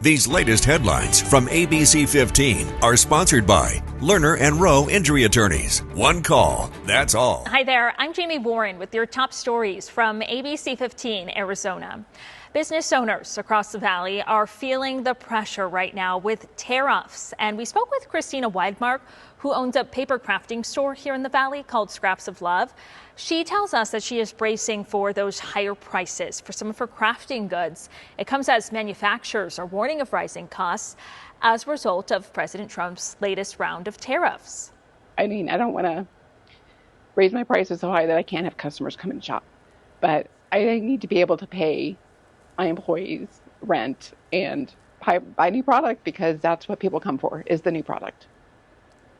These latest headlines from ABC15 are sponsored by Lerner and Rowe Injury Attorneys. One call, that's all. Hi there, I'm Jamie Warren with your top stories from ABC15 Arizona. Business owners across the valley are feeling the pressure right now with tariffs. And we spoke with Christina Weidmark, who owns a paper crafting store here in the valley called Scraps of Love. She tells us that she is bracing for those higher prices for some of her crafting goods. It comes as manufacturers are warning of rising costs as a result of President Trump's latest round of tariffs. I mean, I don't want to raise my prices so high that I can't have customers come and shop, but I need to be able to pay my employees rent and buy new product, because that's what people come for, is the new product.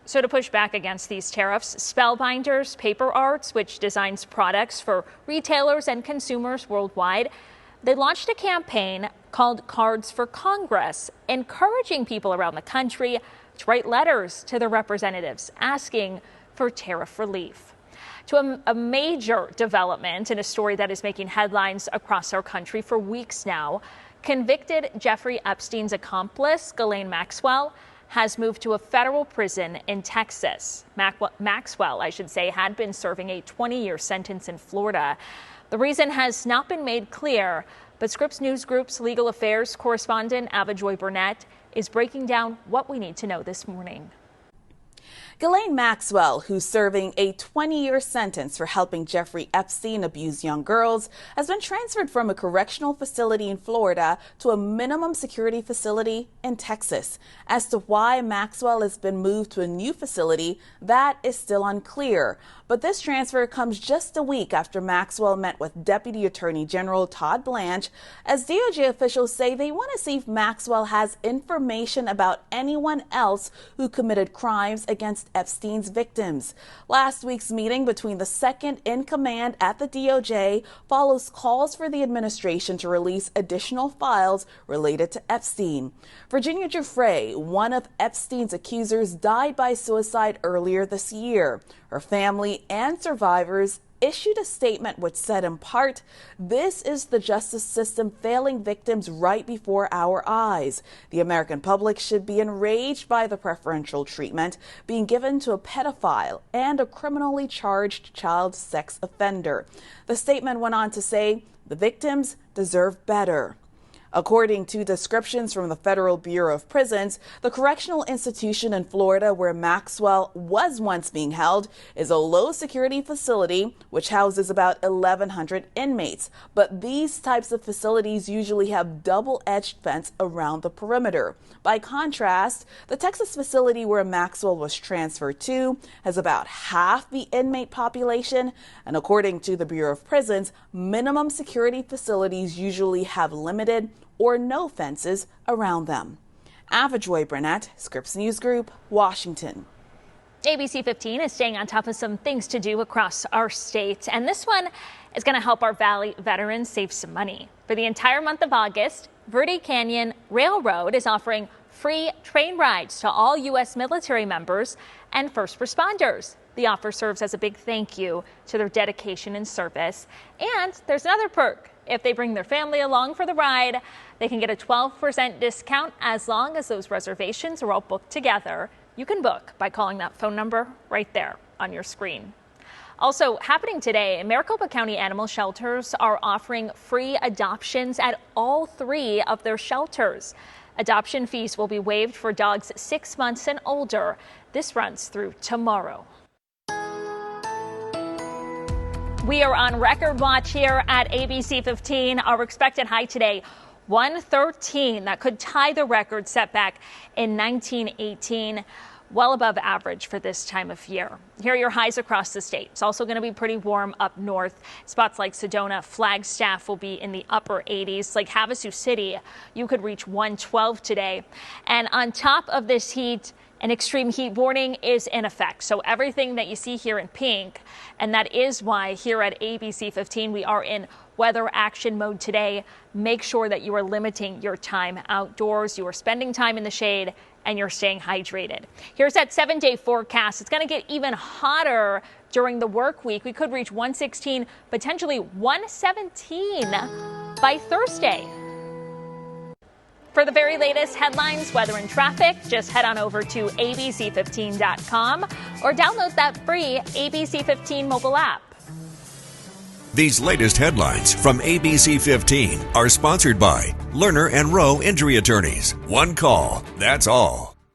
So to push back against these tariffs, Spellbinders Paper Arts, which designs products for retailers and consumers worldwide, they launched a campaign called Cards for Congress, encouraging people around the country to write letters to their representatives asking for tariff relief. To a major development in a story that is making headlines across our country for weeks now, convicted Jeffrey Epstein's accomplice, Ghislaine Maxwell, has moved to a federal prison in Texas. Maxwell, had been serving a 20-year sentence in Florida. The reason has not been made clear, but Scripps News Group's legal affairs correspondent, Avajoy Burnett, is breaking down what we need to know this morning. Ghislaine Maxwell, who's serving a 20-year sentence for helping Jeffrey Epstein abuse young girls, has been transferred from a correctional facility in Florida to a minimum security facility in Texas. As to why Maxwell has been moved to a new facility, that is still unclear. But this transfer comes just a week after Maxwell met with Deputy Attorney General Todd Blanche, as DOJ officials say they want to see if Maxwell has information about anyone else who committed crimes against Epstein's victims. Last week's meeting between the second in command at the DOJ follows calls for the administration to release additional files related to Epstein. Virginia Giuffre, one of Epstein's accusers, died by suicide earlier this year. Her family and survivors issued a statement which said in part, "This is the justice system failing victims right before our eyes. The American public should be enraged by the preferential treatment being given to a pedophile and a criminally charged child sex offender." The statement went on to say, "The victims deserve better." According to descriptions from the Federal Bureau of Prisons, the correctional institution in Florida where Maxwell was once being held is a low-security facility which houses about 1,100 inmates. But these types of facilities usually have double-edged fence around the perimeter. By contrast, the Texas facility where Maxwell was transferred to has about half the inmate population, and according to the Bureau of Prisons, minimum security facilities usually have limited or no fences around them. Avajoy Burnett, Scripps News Group, Washington. ABC 15 is staying on top of some things to do across our state, and this one is going to help our Valley veterans save some money. For the entire month of August, Verde Canyon Railroad is offering free train rides to all U.S. military members and first responders. The offer serves as a big thank you to their dedication and service. And there's another perk. If they bring their family along for the ride, they can get a 12% discount as long as those reservations are all booked together. You can book by calling that phone number right there on your screen. Also happening today, Maricopa County animal shelters are offering free adoptions at all 3 of their shelters. Adoption fees will be waived for dogs 6 months and older. This runs through tomorrow. We are on record watch here at ABC 15. Our expected high today, 113. That could tie the record set back in 1918. Well above average for this time of year. Here are your highs across the state. It's also going to be pretty warm up north. Spots like Sedona, Flagstaff will be in the upper 80s. Like Havasu City, you could reach 112 today. And on top of this heat, an extreme heat warning is in effect. So everything that you see here in pink, and that is why here at ABC 15 we are in weather action mode today. Make sure that you are limiting your time outdoors, you are spending time in the shade, and you're staying hydrated. Here's that 7-day forecast. It's going to get even hotter during the work week. We could reach 116, potentially 117 by Thursday. For the very latest headlines, weather, and traffic, just head on over to ABC15.com or download that free ABC15 mobile app. These latest headlines from ABC15 are sponsored by Lerner and Rowe Injury Attorneys. One call, that's all.